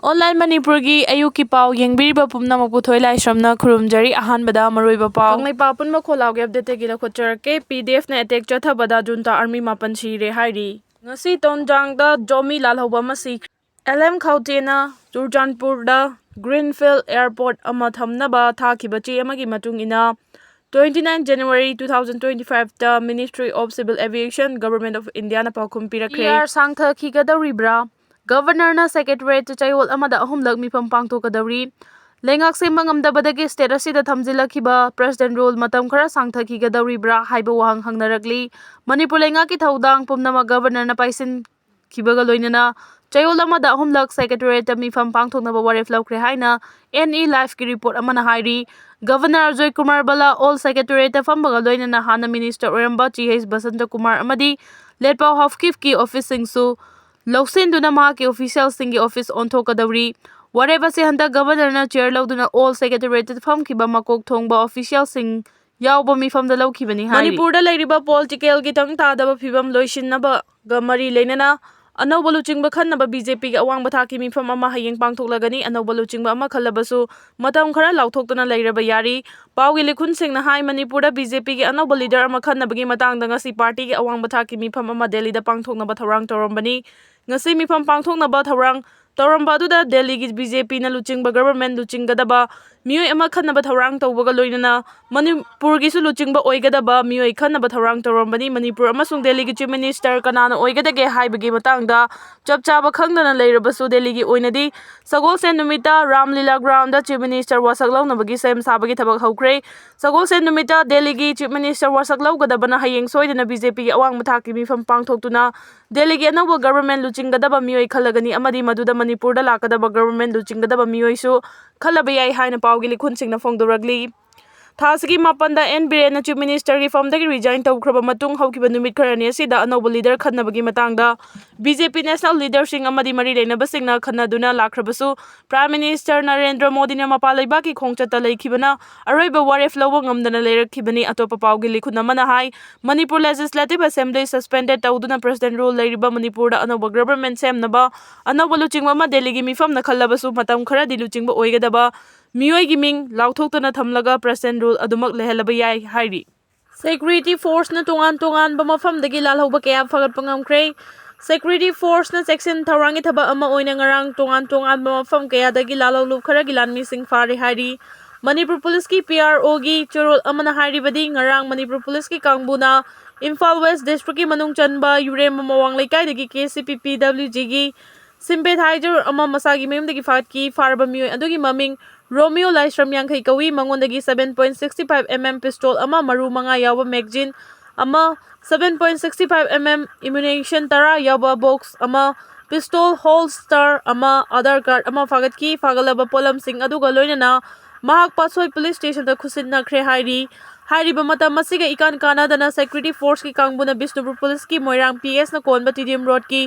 Online Manipuri ayuki pau yengbiriba pumnamok puthoi laisramna khurumjari ahanbada maruiba pau kanglai pa punma kholauge update gi lakhochar ke PDF na Attackta Junta army mapan sire hairi ngasi tonjangda Zomi Lalhouba masi LM Khautena Churchandpurda Greenfield Airport ama thamnaba thakiba che amagi matungina 29 January 2025 da Ministry of Civil Aviation Government of India na paukhum pirakre PR sangtha khigadawribra Governor na Secretary to Chayol Amada Ahumlag Mipam Pangto Kadawri Lengak Simangam Dabadagi State Asida Tamzilakiba President Rule Matam Kara Sangthaki Gadawri Bra Haiba Wahang Hangnaragli Manipur Lengaki Taudang Pumnama Governor na Paisin Kibagaloinana Chayol Amada Ahumlag Secretary to Mipam Pangto Nabawari Flow Krehaina NE Life Ki Report Amana Hairi Governor Joy Kumar Bala All Secretary to Fambagaloinana Hana Minister Oramba Chihs Basanta Kumar Amadi Letpau Hafkif Ki Office Singsu Loksinduna mahaki officials singi office onto kadawri whatever se handa governor na chair lauduna all secretary fam kiba makok thongba official sing yawba mi fam da laukibani hai Manipur da lairiba political gi tang ta da phibam loisinaba gamari leinana Anauba Luchingba Khnbagi BJP ga awang bathaki mifam ama hayeng pangthoklagani Anauba Luchingba ama khallabasu matam khara lauthokna lairaba yari pawgi likhun singna hai Manipur da BJP gi Anauba leader ama Khnbagi matangda ngasi party gi awang bathaki mifam ama Delhi da pangthokna ba thorang torombani ngasi mifam pangthokna ba thorang Toramba da Delhi gi BJP na Luchingba government Luchinggadaba mioi ama khanaba thorang tawbaga loinana Manipur gi su Luchingba oigadaba mioi khanaba thorang torombani Manipur amasung Delhi gi chief minister kanana oigadage haibagi matangda chapchaba khangdana leirabasu Delhi gi oinadi Sagolsen numita Ramlila ground da chief minister wasaklawnabagi sem sabagi thabak hokre Sagolsen numita Delhi gi chief minister wasaklawgadabana hayeng soidana BJP gi awang mathaki mifam pangthoktuna Delhi gi anauba government Luchinggadaba mioi khalagani amadi maduda Manipur da lakadaba government Luchinggadaba mioi su khalaba yai haina pawgi likhun singna phongdoragli Thasigi mapanda NBN na chief minister gi from dagi resign tawkhraba matung haukiba numit kharani asida anauba leader Khnbagi matangda BJP national leader sing amadi mari leinaba singna khanaduna lakhrabasu Prime Minister Narendra Modi na mapalaiba ki khongchata leikhibana aroiba waref lawba ngamdana leirakhibani atopa pawgi likhun amana hai Manipur Legislative Assembly suspended tawduna president rule leiriba Manipur da anauba government semnaba anauba Luchingba ma Delhi gi mifam na khallabasu matam khara di Luchingba oigadaba Mioi Giming Lauthokna Thamlaga President Rule Adumak Lehelaba Yai Hairi Security Force na tungan bamafam dagi Lalhouba kaya fagat pangamkre Security Force na section tharangi thaba ama oina ngarang tungan bamafam kaya dagi Lalhouba khara gilan missing fari Hairi Manipur Police ki PRO gi churul amana Hairi badi ngarang Manipur Police ki kangbuna Imphal West District ki manung chanba Yurem mawang laikai dagi KCPPWG gi sympathizer ama masagi mem dagi fagat ki farba mioi adugi maming Romeo Laisram Yankai Kawi Mangondagi 7.65 mm pistol ama maru manga yawa magazine ama 7.65 mm ammunition tara yawa box ama pistol holster ama Aadhaar card ama fagat ki fagalaba polam sing aduga loinana mahak pasoi police station da khusin na khre hairi bamata masiga ikan kanadana security force ki kangbuna Bishnupur police ki Moirang PS na konba TDM road ki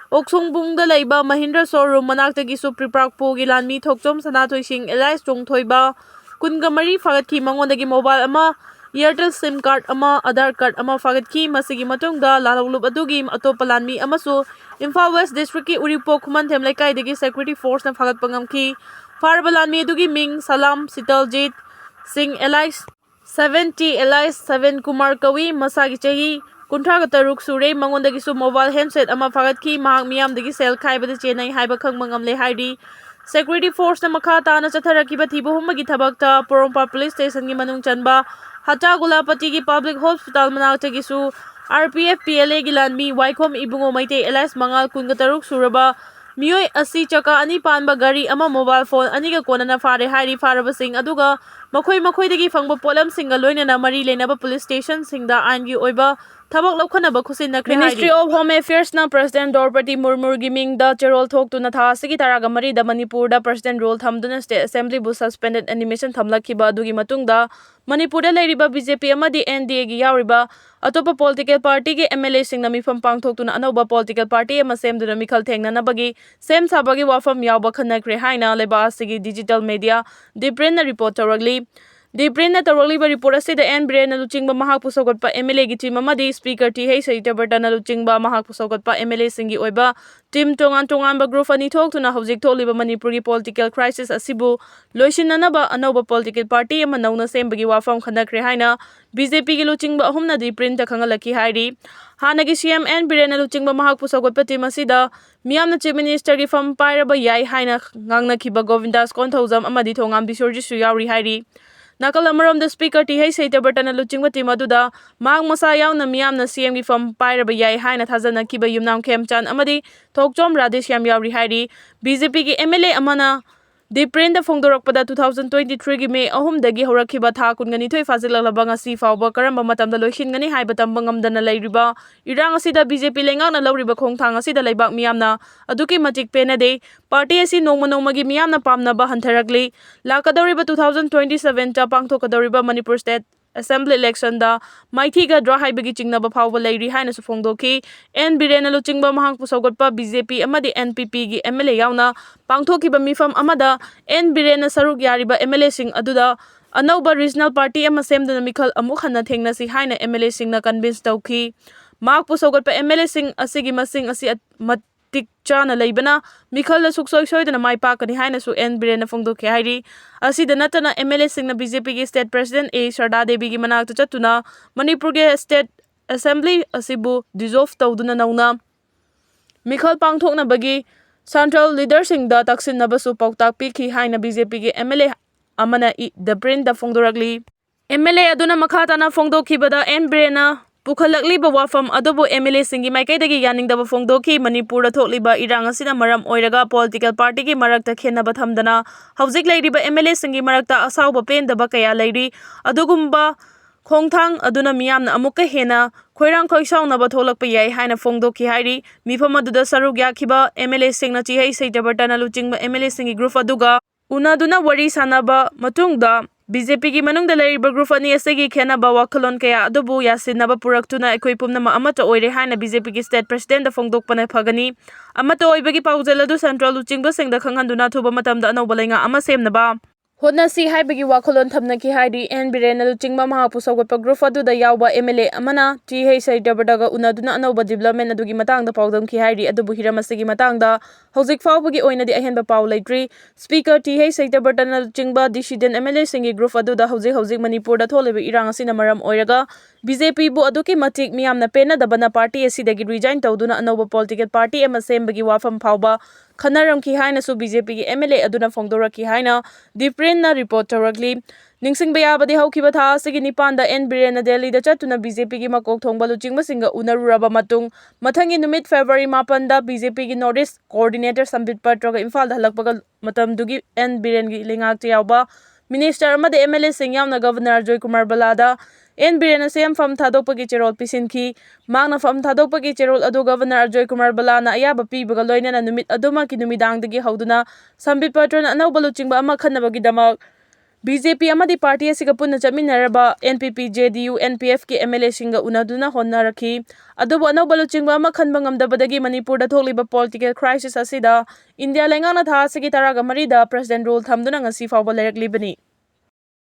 Oksongbungda laiba Mahindra showroom manaktagi Supri Park po gilanmi thokchom sanathoi sing Elias chongthoiba kungamari fagatki mangondagi mobile ama Airtel SIM card ama Aadhaar card ama fagatki masigi matungda Lalhouba adugi atopa lanmi amasu Imphal West District ki Uripo Khuman Themlaikai dagi security force na fagat pangamki farba lanmi adugi ming Salam Sitaljit Singh Elias 70 Elias 7 Kumar Kawi masagi chahi Kuntraga taruk sure mangondagi su mobile handset ama fagat ki mahak miyam dagi sel khaibada chenai haiba khangmangam le hairi security force na makha tana chatharakiba thibu humagi thabakta Porompa police station gi manung chanba Hata Gulapati gi public hospital manakta su RPF PLA gi lanmi Waikhom Ibungo Maite Elias Mangal kunga taruk suraba mioi asi chaka ani panba gari ama mobile phone ani ga konana fare hairi faraba sing aduga makhoi dagi fangba polam singa loinana mari lenaba police station singda angi oiba Thabak Lokhanaba Khusin na Ministry of Home Affairs na President Dorpati Murmur giming da Cherol Thok to na thasigi taraga mari da Manipur da President Role Thamduna State Assembly bu suspended animation thamlakhiba adugi matungda Manipur da leiriba BJP amadi NDA gi yauriba atopa political party gi MLA sing na mifam pangthok tuna anauba political party ama semduna mikhal thengna nabagi sem sabagi wafam yawba khanakre haina leba asigi digital media Dipren na report tawragli Diprinna tawraliba report asida N Biren Luchingba mahakpu sogotpa MLA gi team amadi Speaker T.H. Saitabhartana Luchingba mahakpu sogotpa MLA singi oiba team tongan group ani thoktuna hojik tholiba Manipuri political crisis asibu loisinanaba anauba political party ama nauna sembagi wafam khanakre haina BJP gi Luchingba ahumna Diprin ta khangalaki hairi hanagi CM N Biren Luchingba mahakpu sogotpa team asida miyamna chief minister gi fam pairaba yai haina ngangna khiba Govindas Konthaujam amadi thongam Bisorji su yauri hairi Nakal amarom Speaker T.H. Saitabhartana Luchingba team aduda mang masa yauna miyamna CM gi fam pairaba yai haina thajana kiba yumnam khemchan amadi thokjom Radesh yam yauri hairi BJP gi MLA amana Diprin da phongdorakpada 2023 gi May 3 dagi horakhiba tha kungani thoi fajilalaba ngasi fawba karamba matamda loishingani haiba tamba ngamdana leiriba irang asida BJP lengakna lawriba khongthang asida leibak miyamna aduki matik penade party asi nongma gi miyamna pamnaba hantarakli lakadoriba 2027 ta pangthokadoriba Manipur State Assembly election da maithiga draw haibagi chingnaba phawba leiri haina su phongdoki N Biren Luchingba mahangpu sogotpa BJP amadi NPP gi MLA yauna pangthokiba mifam amada N Biren saruk yariba MLA sing aduda anauba regional party ama semduna mikhal amuk hanna thengnasi haina MLA singna convince tauki makpu sogotpa MLA sing asigi masing asi matik chana leibana mikhal la suksoi soidana maipa kani haina su N Biren phongdoki hairi asida natana MLA singna BJP gi state president A Sharda Devi gi manakta chatuna Manipur gi state assembly asibu dissolve tawduna nauna mikhal pangthokna bagi central leader sing da taksin nabasu pautak pikhi haina BJP gi MLA amana the print da phongdorakli MLA aduna makhatana phongdokhibada N Biren Pukhalakliba wafam adobo MLA singi maikaidagi yaningdaba phongdoki Manipur thokliba irang asina maram oiraga political party gi marakta khenaba thamdana hojik leiriba MLA singi marakta asauba pendaba kaya leiri adugumba khongthang aduna miyamna amukka hena khoirang khoisaunaba tholakpa yai haina phongdoki hairi mifam aduda saruk yakhiba MLA singna T.H. Saitabhartana Luchingba MLA singi group aduga unaduna wari sanaba matungda BJP gi manungda leiriba group ani asegi khenaba wakhalon kaya adubu yasinaba puraktuna ekoi pumnama amata oire haina BJP gi state president da phongdokpana phagani amata oibagi paujal adu central Luchingba singda khanghanduna thuba matamda anauba lenga ama semnaba Hodnasi haibagi wakhalon thamnaki hairi N Biren Luchingba mahakpu sogotpa group aduda yawba MLA amana T.H. Saitabhartanaga unaduna anauba development adugi matangda paudamki hairi adubu hiramasigi matangda hojik fawbagi oinadi ahenba paw leitri Speaker T.H. Saitabhartana Luchingba dissident MLA singi group aduda hojik Manipur da tholiba irang asina maram oiraga BJP bu aduki matik miyamna penadabana party asidagi resign tawduna anauba political party ama sembagi wafam phawba Khanaramki haina su BJP gi MLA aduna phongdoraki haina Diprin na report tawrakli ningsingba yabadi haukiba tha sigi nipanda N Biren Delhi da chatuna BJP gi makok thongba Luchingba singa unaruraba matung mathangi numit February 9 da BJP gi Northeast coordinator Sambit Patraga Imphal da halakpaga matamdugi N Biren gi lingak yawba minister amade MLA sing yamna governor Joy Kumar Balada N Biren CM fam thadokpagi cherol pisinki mangna fam thadokpagi cherol adu governor Joy Kumar Balana ayaba pibaga loinana numit aduma ki numidangdagi hauduna Sambit Patrana anauba Luchingba ama khanabagi damak BJP amadi party asiga punna chaminaraba NPP JDU NPF ki MLA singa unaduna honnarakhi adubu anauba Luchingba ama khanba ngamdabadagi Manipur da thokliba political crisis asida India lengana tha asigi taraga marida president rule thamduna ngasi fawba lairakli bani